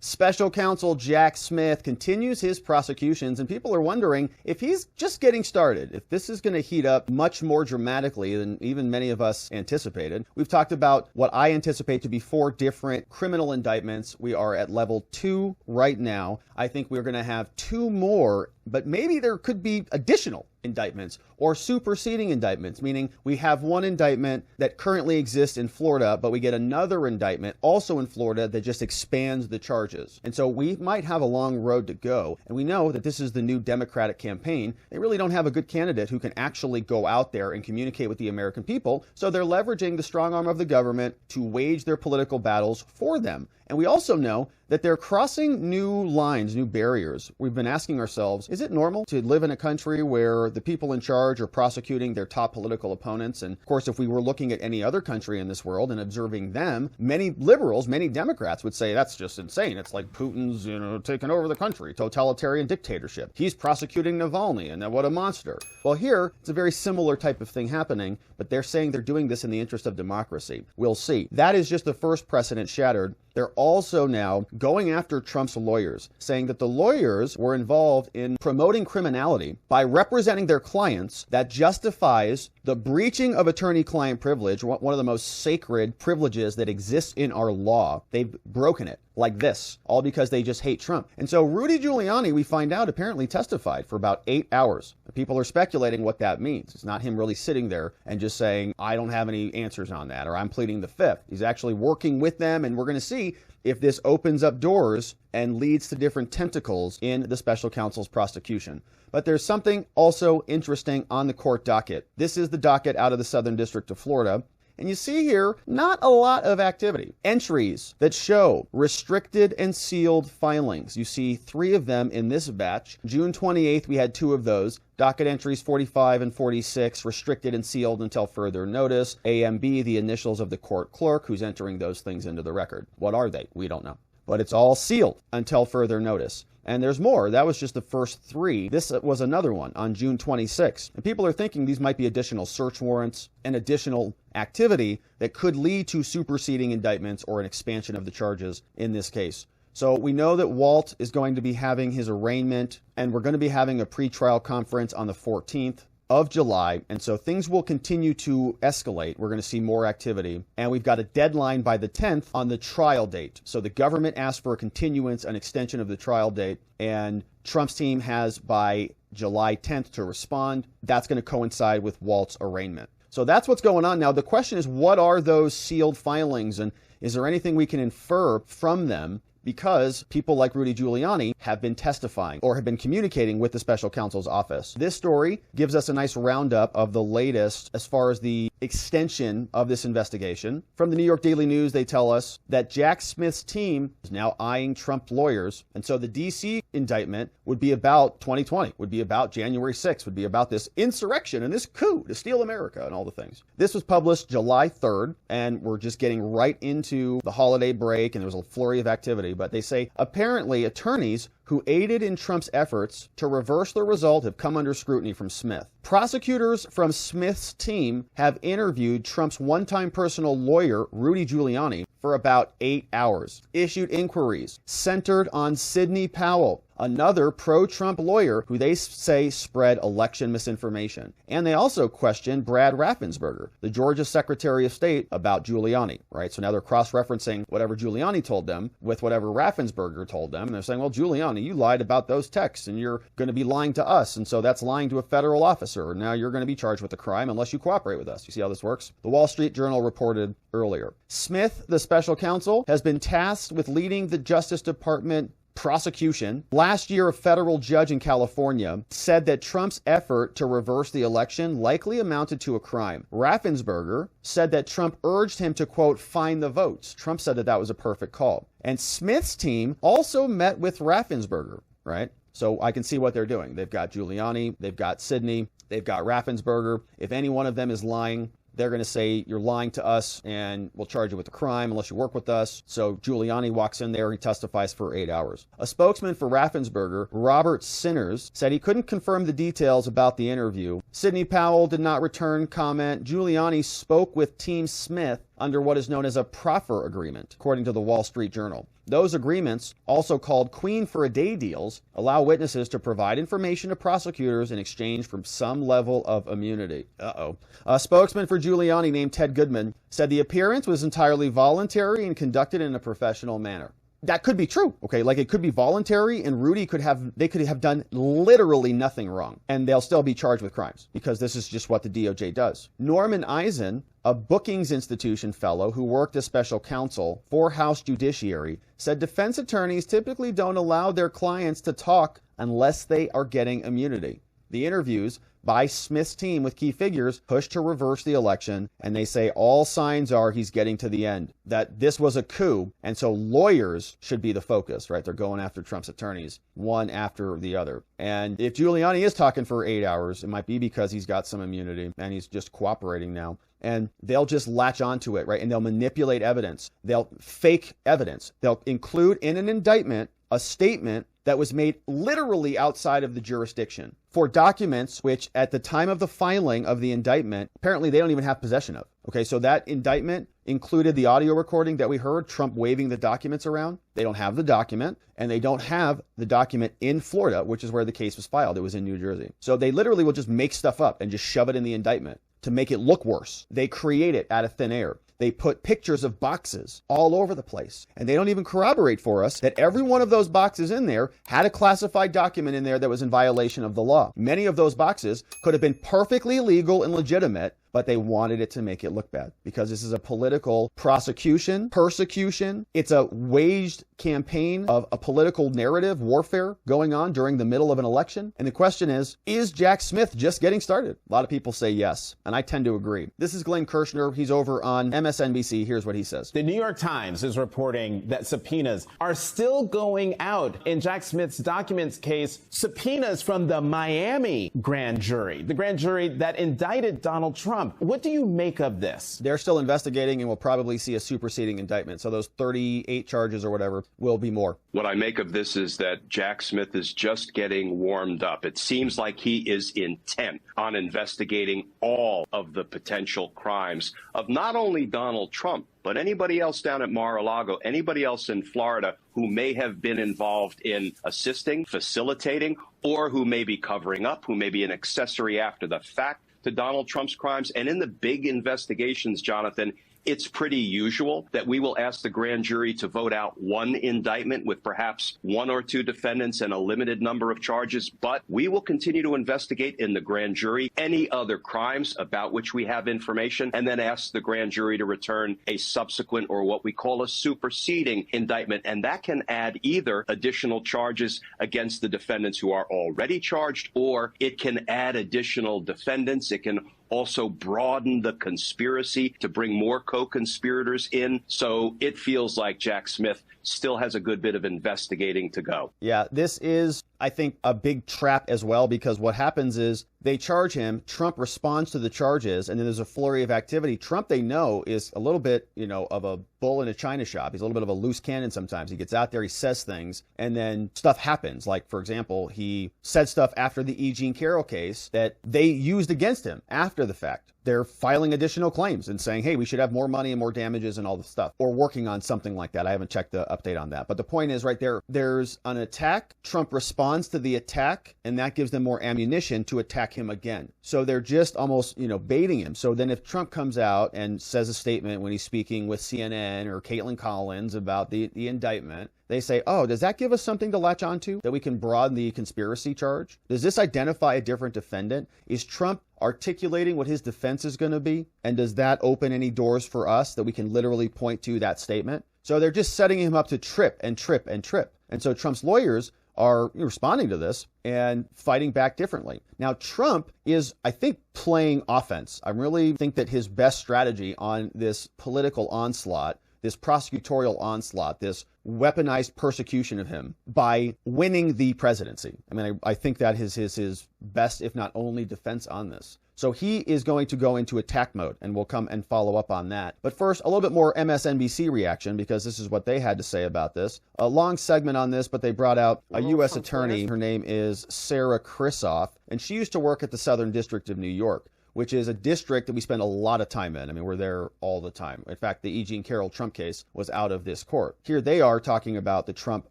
Special Counsel Jack Smith continues his prosecutions, and people are wondering if he's just getting started, if this is going to heat up much more dramatically than even many of us anticipated. We've talked about what I anticipate to be 4 different criminal indictments. We are at level 2 right now. I think we're going to have 2 more, but maybe there could be additional indictments or superseding indictments, meaning we have one indictment that currently exists in Florida, but we get another indictment also in Florida that just expands the charges. And so we might have a long road to go. And we know that this is the new Democratic campaign. They really don't have a good candidate who can actually go out there and communicate with the American people. So they're leveraging the strong arm of the government to wage their political battles for them. And we also know that they're crossing new lines, new barriers. We've been asking ourselves, is it normal to live in a country where the people in charge are prosecuting their top political opponents? And of course, if we were looking at any other country in this world and observing them, many liberals, many Democrats would say that's just insane. It's like Putin's, taking over the country, totalitarian dictatorship. He's prosecuting Navalny, and what a monster. Well, here, it's a very similar type of thing happening, but they're saying they're doing this in the interest of democracy. We'll see. That is just the first precedent shattered. They're also now going after Trump's lawyers, saying that the lawyers were involved in promoting criminality by representing their clients that justifies the breaching of attorney-client privilege, one of the most sacred privileges that exists in our law. They've broken it like this, all because they just hate Trump. And so Rudy Giuliani, we find out, apparently testified for about 8 hours. People are speculating what that means. It's not him really sitting there and just saying, I don't have any answers on that, or I'm pleading the fifth. He's actually working with them, and we're going to see if this opens up doors and leads to different tentacles in the special counsel's prosecution. But there's something also interesting on the court docket. This is the docket out of the Southern District of Florida. And you see here, not a lot of activity. Entries that show restricted and sealed filings. You see 3 of them in this batch. June 28th, we had 2 of those. Docket entries 45 and 46, restricted and sealed until further notice. AMB, the initials of the court clerk who's entering those things into the record. What are they? We don't know. But it's all sealed until further notice. And there's more. That was just the first 3. This was another one on June 26. And people are thinking these might be additional search warrants and additional activity that could lead to superseding indictments or an expansion of the charges in this case. So we know that Walt is going to be having his arraignment, and we're going to be having a pretrial conference on the 14th of July, and so things will continue to escalate. We're going to see more activity, and we've got a deadline by the 10th on the trial date. So the government asked for a continuance, an extension of the trial date, and Trump's team has by July 10th to respond. That's going to coincide with Walt's arraignment. So that's what's going on now. The question is, what are those sealed filings, and is there anything we can infer from them? Because people like Rudy Giuliani have been testifying or have been communicating with the special counsel's office. This story gives us a nice roundup of the latest as far as the extension of this investigation. From the New York Daily News, they tell us that Jack Smith's team is now eyeing Trump lawyers. And so the D.C. indictment would be about 2020, would be about January 6th, would be about this insurrection and this coup to steal America and all the things. This was published July 3rd, and we're just getting right into the holiday break, and there was a flurry of activity. But they say apparently attorneys who aided in Trump's efforts to reverse the result have come under scrutiny from Smith. Prosecutors from Smith's team have interviewed Trump's one-time personal lawyer, Rudy Giuliani, for about 8 hours, issued inquiries centered on Sidney Powell, another pro-Trump lawyer who they say spread election misinformation. And they also questioned Brad Raffensperger, the Georgia Secretary of State, about Giuliani, right? So now they're cross-referencing whatever Giuliani told them with whatever Raffensperger told them. And they're saying, well, Giuliani, you lied about those texts, and you're going to be lying to us. And so that's lying to a federal officer. Now you're going to be charged with a crime unless you cooperate with us. You see how this works? The Wall Street Journal reported earlier. Smith, the special counsel, has been tasked with leading the Justice Department prosecution. Last year, a federal judge in California said that Trump's effort to reverse the election likely amounted to a crime. Raffensperger said that Trump urged him to, quote, find the votes. Trump said that that was a perfect call. And Smith's team also met with Raffensperger, right? So I can see what they're doing. They've got Giuliani, they've got Sidney, they've got Raffensperger. If any one of them is lying, they're going to say, you're lying to us and we'll charge you with a crime unless you work with us. So Giuliani walks in there, he testifies for 8 hours. A spokesman for Raffensperger, Robert Sinners, said he couldn't confirm the details about the interview. Sidney Powell did not return comment. Giuliani spoke with Team Smith under what is known as a proffer agreement, according to the Wall Street Journal. Those agreements, also called Queen for a Day deals, allow witnesses to provide information to prosecutors in exchange for some level of immunity. A spokesman for Giuliani named Ted Goodman said the appearance was entirely voluntary and conducted in a professional manner. That could be true, okay? Like, it could be voluntary, and Rudy could have done literally nothing wrong, and they'll still be charged with crimes, because this is just what the DOJ does. Norman Eisen, a Brookings Institution fellow who worked as special counsel for House Judiciary, said defense attorneys typically don't allow their clients to talk unless they are getting immunity. The interviews by Smith's team with key figures push to reverse the election, and they say all signs are he's getting to the end, that this was a coup, and so lawyers should be the focus, right? They're going after Trump's attorneys, one after the other. And if Giuliani is talking for 8 hours, it might be because he's got some immunity and he's just cooperating now. And they'll just latch onto it, right? And they'll manipulate evidence. They'll fake evidence. They'll include in an indictment a statement that was made literally outside of the jurisdiction for documents which at the time of the filing of the indictment, apparently they don't even have possession of. Okay, so that indictment included the audio recording that we heard, Trump waving the documents around. They don't have the document, and they don't have the document in Florida, which is where the case was filed. It was in New Jersey. So they literally will just make stuff up and just shove it in the indictment to make it look worse. They create it out of thin air. They put pictures of boxes all over the place. And they don't even corroborate for us that every one of those boxes in there had a classified document in there that was in violation of the law. Many of those boxes could have been perfectly legal and legitimate, but they wanted it to make it look bad because this is a political prosecution, persecution. It's a waged campaign of a political narrative warfare going on during the middle of an election. And the question is Jack Smith just getting started? A lot of people say yes, and I tend to agree. This is Glenn Kirshner. He's over on MSNBC. Here's what he says. The New York Times is reporting that subpoenas are still going out in Jack Smith's documents case, subpoenas from the Miami grand jury, the grand jury that indicted Donald Trump. What do you make of this? They're still investigating and we'll probably see a superseding indictment. So those 38 charges or whatever will be more. What I make of this is that Jack Smith is just getting warmed up. It seems like he is intent on investigating all of the potential crimes of not only Donald Trump, but anybody else down at Mar-a-Lago, anybody else in Florida who may have been involved in assisting, facilitating, or who may be covering up, who may be an accessory after the fact to Donald Trump's crimes. And in the big investigations, Jonathan, it's pretty usual that we will ask the grand jury to vote out one indictment with perhaps one or two defendants and a limited number of charges. But we will continue to investigate in the grand jury any other crimes about which we have information and then ask the grand jury to return a subsequent or what we call a superseding indictment. And that can add either additional charges against the defendants who are already charged, or it can add additional defendants. It can also broaden the conspiracy to bring more co-conspirators in. So it feels like Jack Smith still has a good bit of investigating to go. Yeah, this is, I think, a big trap as well, because what happens is they charge him, Trump responds to the charges, and then there's a flurry of activity. Trump, they know, is a little bit, of a bull in a china shop. He's a little bit of a loose cannon sometimes. He gets out there, he says things, and then stuff happens. Like, for example, he said stuff after the E. Jean Carroll case that they used against him after the fact. They're filing additional claims and saying, hey, we should have more money and more damages and all this stuff, or working on something like that. I haven't checked the update on that. But the point is right there, there's an attack. Trump responds to the attack, and that gives them more ammunition to attack him again. So they're just almost, baiting him. So then if Trump comes out and says a statement when he's speaking with CNN or Caitlin Collins about the indictment, they say, oh, does that give us something to latch onto that we can broaden the conspiracy charge? Does this identify a different defendant? Is Trump articulating what his defense is going to be? And does that open any doors for us that we can literally point to that statement? So they're just setting him up to trip and trip and trip. And so Trump's lawyers are responding to this and fighting back differently. Now, Trump is, I think, playing offense. I really think that his best strategy on this political onslaught, this prosecutorial onslaught, this weaponized persecution of him by winning the presidency. I mean, I think that is his best, if not only, defense on this. So he is going to go into attack mode, and we'll come and follow up on that. But first, a little bit more MSNBC reaction, because this is what they had to say about this. A long segment on this, but they brought out a U.S. attorney. Her name is Sarah Krisoff, and she used to work at the Southern District of New York, which is a district that we spend a lot of time in. I mean, we're there all the time. In fact, the E. Jean Carroll Trump case was out of this court. Here they are talking about the Trump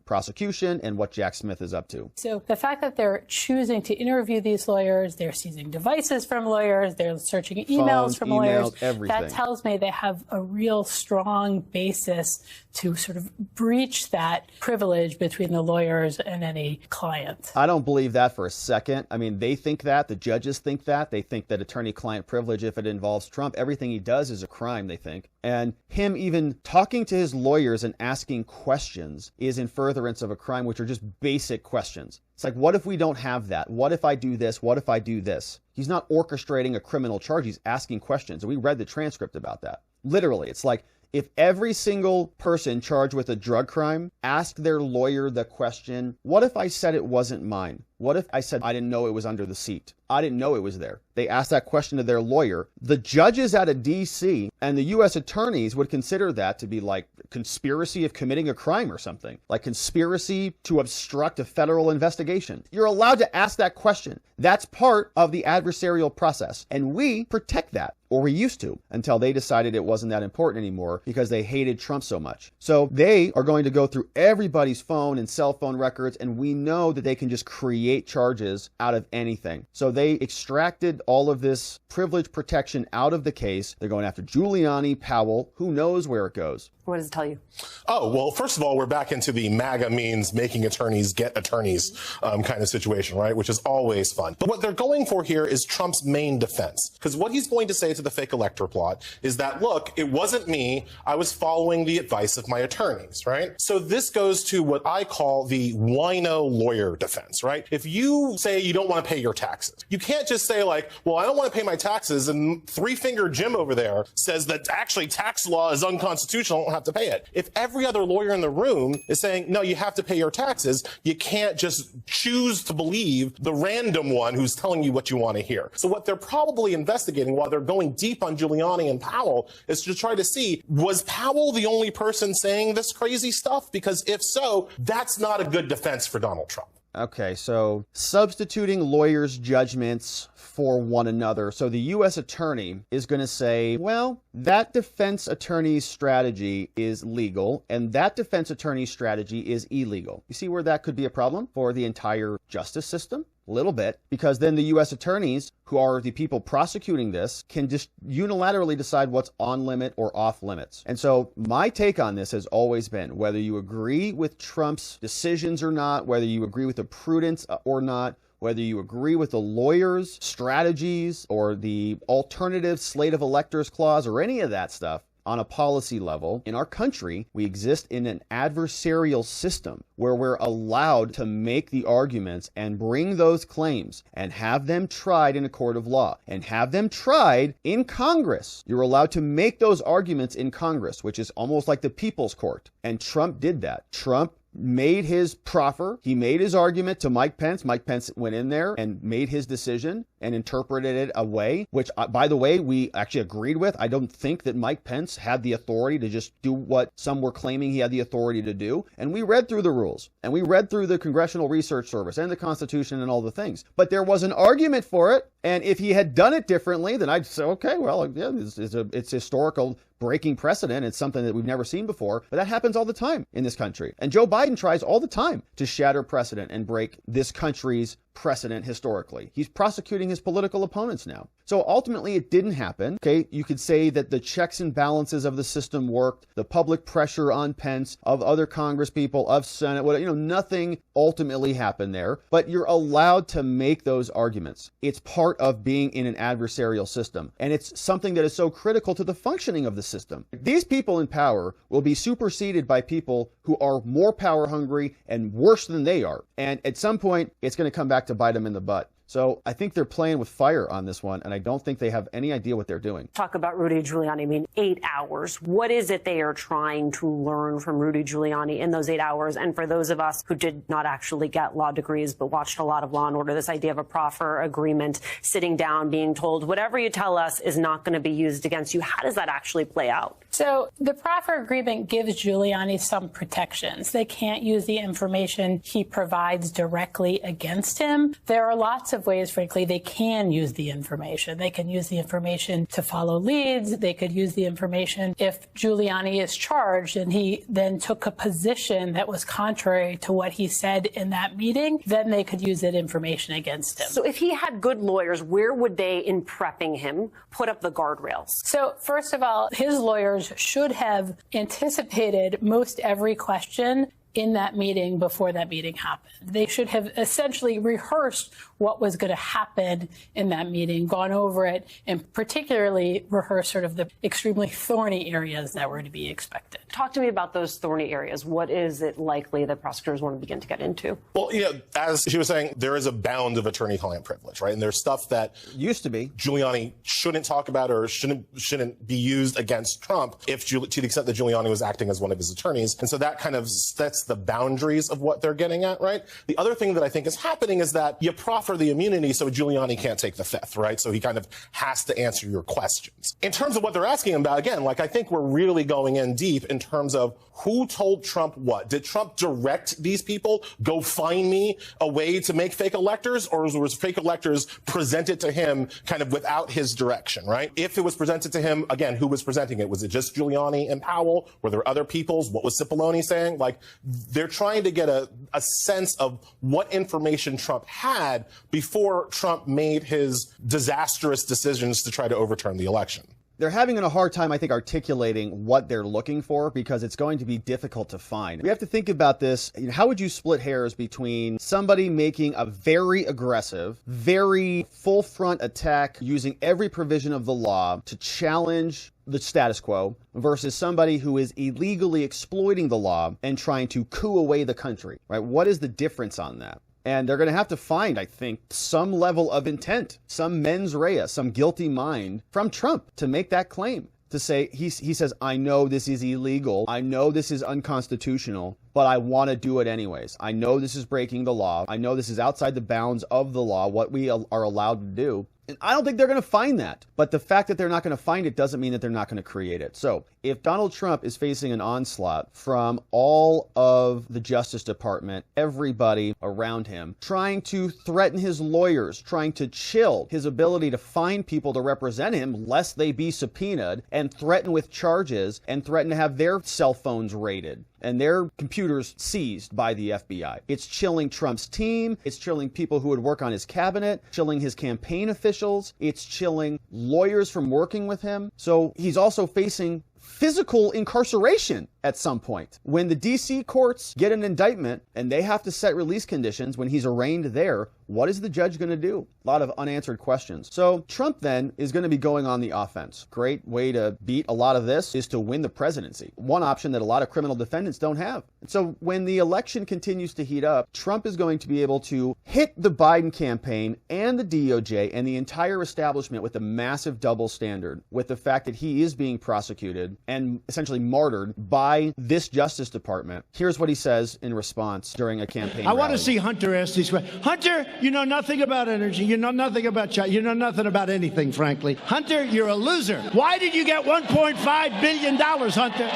prosecution and what Jack Smith is up to. So the fact that they're choosing to interview these lawyers, they're seizing devices from lawyers, they're searching emails from lawyers, everything. That tells me they have a real strong basis to sort of breach that privilege between the lawyers and any client. I don't believe that for a second. I mean, they think that. The judges think that. They think that attorney-client privilege, if it involves Trump, everything he does is a crime, they think. And him even talking to his lawyers and asking questions is in furtherance of a crime, which are just basic questions. It's like, what if we don't have that? What if I do this? What if I do this? He's not orchestrating a criminal charge. He's asking questions. And we read the transcript about that. Literally, it's like, if every single person charged with a drug crime asked their lawyer the question, what if I said it wasn't mine? What if I said I didn't know it was under the seat? I didn't know it was there. They asked that question to their lawyer. The judges out of D.C. and the U.S. attorneys would consider that to be like conspiracy of committing a crime or something, like conspiracy to obstruct a federal investigation. You're allowed to ask that question. That's part of the adversarial process. And we protect that, or we used to, until they decided it wasn't that important anymore because they hated Trump so much. So they are going to go through everybody's phone and cell phone records, and we know that they can just create charges out of anything. So they extracted all of this privilege protection out of the case. They're going after Giuliani, Powell. Who knows where it goes? What does it tell you? Oh, well, first of all, we're back into the MAGA means making attorneys get attorneys kind of situation, right? Which is always fun. But what they're going for here is Trump's main defense. Because what he's going to say to the fake elector plot is that, look, it wasn't me. I was following the advice of my attorneys, right? So this goes to what I call the wino lawyer defense, right? If you say you don't want to pay your taxes, you can't just say like, well, I don't want to pay my taxes, and three-finger Jim over there says that actually tax law is unconstitutional, I don't have to pay it. If every other lawyer in the room is saying, no, you have to pay your taxes, you can't just choose to believe the random one who's telling you what you want to hear. So what they're probably investigating while they're going deep on Giuliani and Powell is to try to see, was Powell the only person saying this crazy stuff? Because if so, that's not a good defense for Donald Trump. Okay, so substituting lawyers' judgments for one another. So the U.S. attorney is going to say, well, that defense attorney's strategy is legal and that defense attorney's strategy is illegal. You see where that could be a problem for the entire justice system? A little bit, because then the U.S. attorneys, who are the people prosecuting this, can just unilaterally decide what's on limit or off limits. And so my take on this has always been, whether you agree with Trump's decisions or not, whether you agree with the prudence or not, whether you agree with the lawyers' strategies or the alternative slate of electors clause or any of that stuff, on a policy level, in our country, we exist in an adversarial system where we're allowed to make the arguments and bring those claims and have them tried in a court of law and have them tried in Congress. You're allowed to make those arguments in Congress, which is almost like the people's court. And Trump did that. Trump made his proffer. He made his argument to Mike Pence. Mike Pence went in there and made his decision and interpreted it a way, which, by the way, we actually agreed with. I don't think that Mike Pence had the authority to just do what some were claiming he had the authority to do. And we read through the rules and we read through the Congressional Research Service and the Constitution and all the things. But there was an argument for it. And if he had done it differently, then I'd say, okay, well, yeah, it's historical breaking precedent. It's something that we've never seen before, but that happens all the time in this country. And Joe Biden tries all the time to shatter precedent and break this country's precedent historically. He's prosecuting his political opponents now. So ultimately it didn't happen. Okay, you could say that the checks and balances of the system worked, the public pressure on Pence, of other Congress people, of Senate, whatever, nothing ultimately happened there, but you're allowed to make those arguments. It's part of being in an adversarial system, and it's something that is so critical to the functioning of the system. These people in power will be superseded by people who are more power hungry and worse than they are. And at some point, it's going to come back to bite them in the butt. So I think they're playing with fire on this one, and I don't think they have any idea what they're doing. Talk about Rudy Giuliani. I mean, 8 hours. What is it they are trying to learn from Rudy Giuliani in those 8 hours? And for those of us who did not actually get law degrees but watched a lot of Law and Order, this idea of a proffer agreement, sitting down, being told, whatever you tell us is not going to be used against you. How does that actually play out? So the proffer agreement gives Giuliani some protections. They can't use the information he provides directly against him. There are lots of of ways, frankly, they can use the information. They can use the information to follow leads. They could use the information if Giuliani is charged and he then took a position that was contrary to what he said in that meeting, then they could use that information against him. So if he had good lawyers, where would they, in prepping him, put up the guardrails? So first of all, his lawyers should have anticipated most every question in that meeting before that meeting happened. They should have essentially rehearsed what was going to happen in that meeting, gone over it, and particularly rehearsed sort of the extremely thorny areas that were to be expected. Talk to me about those thorny areas. What is it likely that prosecutors want to begin to get into? Well, as she was saying, there is a bound of attorney-client privilege, right? And there's stuff that used to be Giuliani shouldn't talk about or shouldn't be used against Trump to the extent that Giuliani was acting as one of his attorneys. And so that kind of sets the boundaries of what they're getting at, right? The other thing that I think is happening is that you proffer the immunity so Giuliani can't take the fifth, right? So he kind of has to answer your questions. In terms of what they're asking him about, again, I think we're really going in deep in terms of who told Trump what. Did Trump direct these people, go find me a way to make fake electors, or was fake electors presented to him kind of without his direction, right? If it was presented to him, again, who was presenting it? Was it just Giuliani and Powell? Were there other peoples? What was Cipollone saying? They're trying to get a sense of what information Trump had before Trump made his disastrous decisions to try to overturn the election. They're having a hard time, I think, articulating what they're looking for because it's going to be difficult to find. We have to think about this. How would you split hairs between somebody making a very aggressive, very full front attack using every provision of the law to challenge the status quo versus somebody who is illegally exploiting the law and trying to coup away the country, right? What is the difference on that? And they're going to have to find, I think, some level of intent, some mens rea, some guilty mind from Trump to make that claim. To say, he says, I know this is illegal. I know this is unconstitutional, but I want to do it anyways. I know this is breaking the law. I know this is outside the bounds of the law, what we are allowed to do. And I don't think they're going to find that. But the fact that they're not going to find it doesn't mean that they're not going to create it. So if Donald Trump is facing an onslaught from all of the Justice Department, everybody around him, trying to threaten his lawyers, trying to chill his ability to find people to represent him lest they be subpoenaed, and threaten with charges, and threaten to have their cell phones raided and their computers seized by the FBI. It's chilling Trump's team. It's chilling people who would work on his cabinet, chilling his campaign officials. It's chilling lawyers from working with him. So he's also facing physical incarceration at some point. When the D.C. courts get an indictment and they have to set release conditions when he's arraigned there, what is the judge going to do? A lot of unanswered questions. So Trump then is going to be going on the offense. Great way to beat a lot of this is to win the presidency. One option that a lot of criminal defendants don't have. And so when the election continues to heat up, Trump is going to be able to hit the Biden campaign and the DOJ and the entire establishment with a massive double standard, with the fact that he is being prosecuted and essentially martyred by this Justice Department. Here's what he says in response during a campaign I want to see Hunter ask these questions. Hunter, you know nothing about energy. You know nothing about China. You know nothing about anything, frankly. Hunter, you're a loser. Why did you get $1.5 billion, Hunter?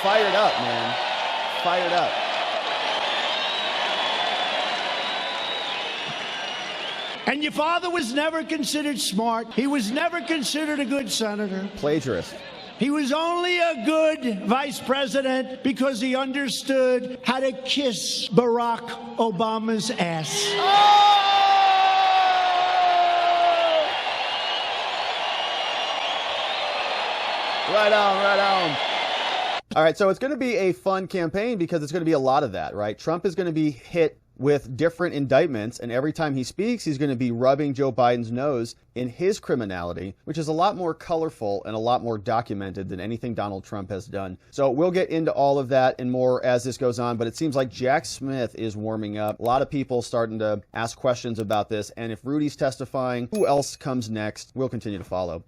Fired up, man. Fired up. And your father was never considered smart. He was never considered a good senator. Plagiarist. He was only a good vice president because he understood how to kiss Barack Obama's ass. Oh! Right on, right on. All right, so it's going to be a fun campaign because it's going to be a lot of that, right? Trump is going to be hit with different indictments, and every time he speaks, he's going to be rubbing Joe Biden's nose in his criminality, which is a lot more colorful and a lot more documented than anything Donald Trump has done. So we'll get into all of that and more as this goes on, but it seems like Jack Smith is warming up. A lot of people starting to ask questions about this, and if Rudy's testifying, who else comes next? We'll continue to follow.